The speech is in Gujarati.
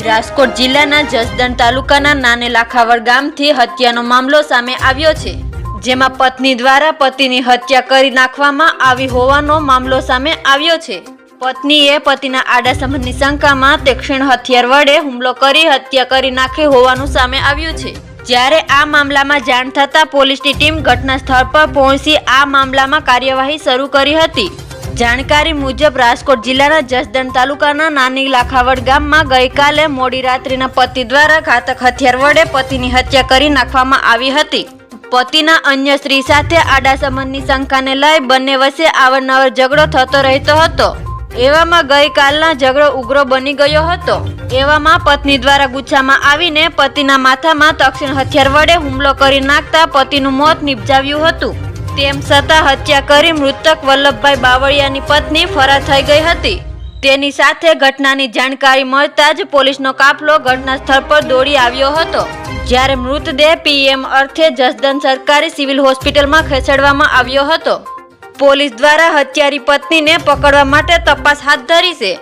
રાજકોટ જિલ્લાના જસદણ તાલુકાના નાને લાખાવડ ગામથી હત્યાનો મામલો સામે આવ્યો છે, જેમાં પત્ની દ્વારા પતિની હત્યા કરી નાખવામાં આવી હોવાનો મામલો સામે આવ્યો છે। પત્નીએ પતિના આડા સંબંધની શંકામાં તીક્ષ્ણ હથિયાર વડે હુમલો કરી હત્યા કરી નાખી હોવાનું સામે આવ્યું છે। જ્યારે આ મામલામાં જાણ થતાં પોલીસની ટીમ ઘટના સ્થળ પર પહોંચી આ મામલામાં કાર્યવાહી શરૂ કરી હતી। જાણકારી મુજબ રાજકોટ જિલ્લાના જસદણ તાલુકાના નાની લાખાવડ ગામમાં ગઈકાલે મોડી રાત્રિના પતિ દ્વારા ઘાતક હથિયાર વડે પતિની હત્યા કરી નાખવામાં આવી હતી। પતિના અન્ય સ્ત્રી સાથે આડા સંબંધની શંકાને લઈ બંને વચ્ચે અવારનવાર ઝઘડો થતો રહેતો હતો। એવામાં ગઈકાલના ઝઘડો ઉગ્ર બની ગયો હતો। એવામાં પત્ની દ્વારા ગુસ્સામાં આવીને પતિના માથામાં તીક્ષ્ણ હથિયાર વડે હુમલો કરી નાખતા પતિનું મોત નિપજાવ્યું હતું। તેમ છતાં હત્યા કરી મૃતક વલ્લભભાઈ બાવળિયાની પત્ની ફરાર થઈ ગઈ હતી। તેની સાથે ઘટનાની જાણકારી મળતા જ પોલીસનો કાફલો ઘટના સ્થળ પર દોડી આવ્યો હતો, જ્યારે મૃતદેહ પીએમ અર્થે જસદણ સરકારી સિવિલ હોસ્પિટલમાં ખસેડવામાં આવ્યો હતો। પોલીસ દ્વારા હત્યારી પત્નીને પકડવા માટે તપાસ હાથ ધરી છે।